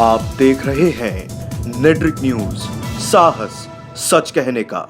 आप देख रहे हैं नेट्रिक न्यूज, साहस सच कहने का।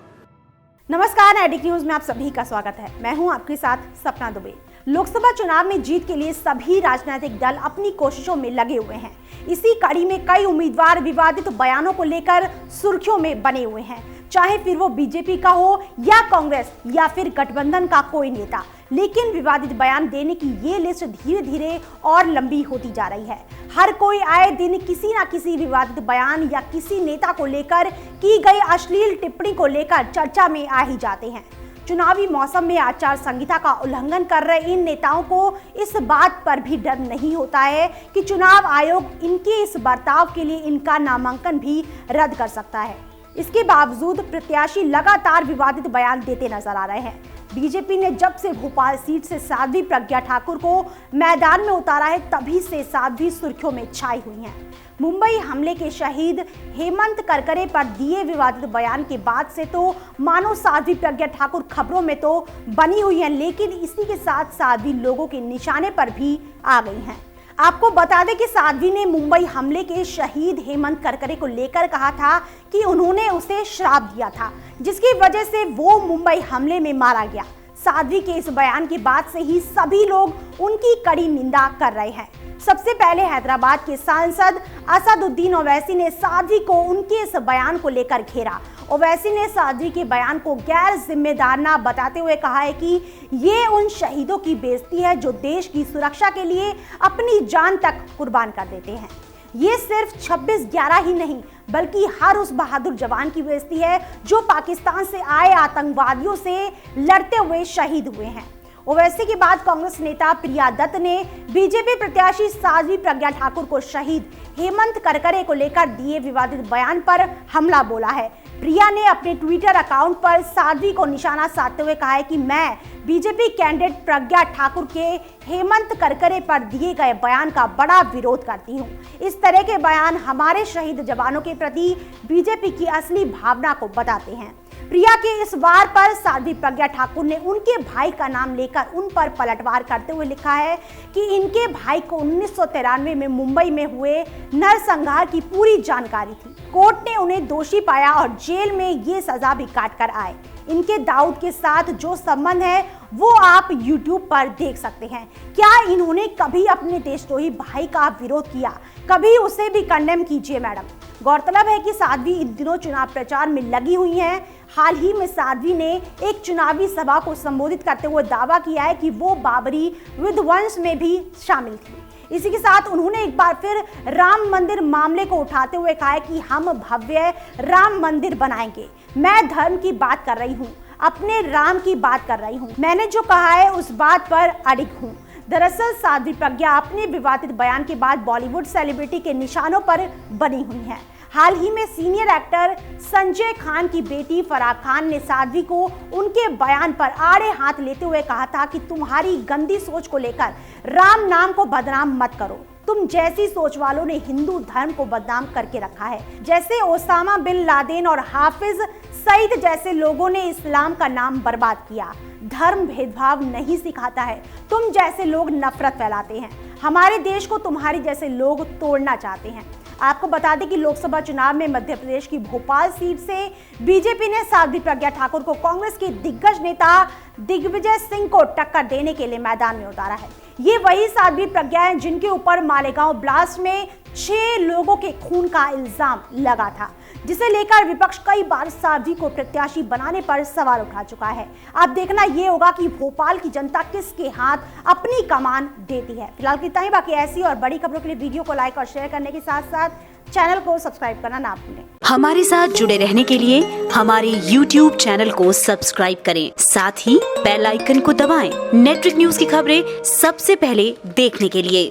नमस्कार, नेट्रिक न्यूज में आप सभी का स्वागत है। मैं हूं आपके साथ सपना दुबे। लोकसभा चुनाव में जीत के लिए सभी राजनीतिक दल अपनी कोशिशों में लगे हुए हैं। इसी कड़ी में कई उम्मीदवार विवादित बयानों को लेकर सुर्खियों में बने हुए हैं, चाहे फिर वो बीजेपी का हो या कांग्रेस या फिर गठबंधन का कोई नेता। लेकिन विवादित बयान देने की ये लिस्ट धीरे धीरे और लंबी होती जा रही है। हर कोई आए दिन किसी ना किसी विवादित बयान या किसी नेता को लेकर की गई अश्लील टिप्पणी को लेकर चर्चा में आ ही जाते हैं। चुनावी मौसम में आचार संहिता का उल्लंघन कर रहे इन नेताओं को इस बात पर भी डर नहीं होता है कि चुनाव आयोग इनके इस बर्ताव के लिए इनका नामांकन भी रद्द कर सकता है। इसके बावजूद प्रत्याशी लगातार विवादित बयान देते नजर आ रहे हैं। बीजेपी ने जब से भोपाल सीट से साध्वी प्रज्ञा ठाकुर को मैदान में उतारा है, तभी से साध्वी सुर्खियों में छाई हुई हैं। मुंबई हमले के शहीद हेमंत करकरे पर दिए विवादित बयान के बाद से तो मानो साध्वी प्रज्ञा ठाकुर खबरों में तो बनी हुई हैं, लेकिन इसी के साथ साध्वी लोगों के निशाने पर भी आ गई हैं। आपको बता दें कि साध्वी ने मुंबई हमले के शहीद हेमंत करकरे को लेकर कहा था कि उन्होंने उसे श्राप दिया था, जिसकी वजह से वो मुंबई हमले में मारा गया। साध्वी के इस बयान के बाद से ही सभी लोग उनकी कड़ी निंदा कर रहे हैं। सबसे पहले हैदराबाद के सांसद असदुद्दीन ओवैसी ने साध्वी को उनके इस बयान को लेकर घेरा। ओवैसी ने साध्वी के बयान को गैर जिम्मेदाराना बताते हुए कहा है कि ये उन शहीदों की बेइज्जती है जो देश की सुरक्षा के लिए अपनी जान तक कुर्बान कर देते हैं। ये सिर्फ 26/11 ही नहीं, बल्कि हर उस बहादुर जवान की बेइज्जती है जो पाकिस्तान से आए आतंकवादियों से लड़ते हुए शहीद हुए हैं। ओवैसी के बाद कांग्रेस नेता प्रिया दत्त ने बीजेपी प्रत्याशी साध्वी प्रज्ञा ठाकुर को शहीद हेमंत करकरे को लेकर दिए विवादित बयान पर हमला बोला है। प्रिया ने अपने ट्विटर अकाउंट पर साध्वी को निशाना साधते हुए कहा है कि मैं बीजेपी कैंडिडेट प्रज्ञा ठाकुर के हेमंत करकरे पर दिए गए बयान का बड़ा विरोध करती हूं। इस तरह के बयान हमारे शहीद जवानों के प्रति बीजेपी की असली भावना को बताते हैं। प्रिया के इस वार पर साध्वी प्रज्ञा ठाकुर ने उनके भाई का नाम लेकर उन पर पलटवार करते हुए लिखा है कि इनके भाई को 1993 में मुंबई में हुए नरसंहार की पूरी जानकारी थी। कोर्ट ने उन्हें दोषी पाया और जेल में ये सजा भी काट कर आए। इनके दाऊद के साथ जो संबंध है वो आप YouTube पर देख सकते हैं। क्या इन्होंने कभी अपने देशद्रोही भाई का विरोध किया? कभी उसे भी कंडेम कीजिए मैडम। गौरतलब है कि साध्वी इन दिनों चुनाव प्रचार में लगी हुई हैं। हाल ही में साध्वी ने एक चुनावी सभा को संबोधित करते हुए दावा किया है कि वो बाबरी विध्वंस में भी शामिल थी। इसी के साथ उन्होंने एक बार फिर राम मंदिर मामले को उठाते हुए कहा है कि हम भव्य राम मंदिर बनाएंगे। मैं धर्म की बात कर रही हूँ, अपने राम की बात कर रही हूँ। मैंने जो कहा है उस बात पर अडिग हूँ। दरअसल साध्वी प्रज्ञा अपने विवादित बयान के बाद बॉलीवुड सेलिब्रिटी के निशानों पर बनी हुई हैं। हाल ही में सीनियर एक्टर संजय खान की बेटी फराह खान ने साध्वी को उनके बयान पर आड़े हाथ लेते हुए कहा था कि तुम्हारी गंदी सोच को लेकर राम नाम को बदनाम मत करो। तुम जैसी सोच वालों ने हिंदू धर्म को बदनाम करके रखा है। जैसे ओसामा बिन लादेन और हाफिज सईद जैसे लोगों ने इस्लाम का नाम बर्बाद किया। धर्म भेदभाव नहीं सिखाता है। तुम जैसे लोग नफरत फैलाते हैं। हमारे देश को तुम्हारे जैसे लोग तोड़ना चाहते हैं। आपको बता दें कि लोकसभा चुनाव में मध्य प्रदेश की भोपाल सीट से बीजेपी ने साध्वी प्रज्ञा ठाकुर को कांग्रेस के दिग्गज नेता दिग्विजय सिंह को टक्कर देने के लिए मैदान में उतारा है। ये वही साध्वी प्रज्ञा है जिनके ऊपर मालेगांव ब्लास्ट में 6 लोगों के खून का इल्जाम लगा था, जिसे लेकर विपक्ष कई बार साध्वी को प्रत्याशी बनाने पर सवाल उठा चुका है। अब देखना ये होगा कि भोपाल की जनता किसके हाथ अपनी कमान देती है। फिलहाल इतना ही, बाकी ऐसी और बड़ी खबरों के लिए वीडियो को लाइक और शेयर करने के साथ साथ चैनल को सब्सक्राइब करना ना भूलें। हमारे साथ जुड़े रहने के लिए हमारे YouTube चैनल को सब्सक्राइब करें, साथ ही बेल आइकन को दबाएं। नेट्रिक न्यूज की खबरें सबसे पहले देखने के लिए।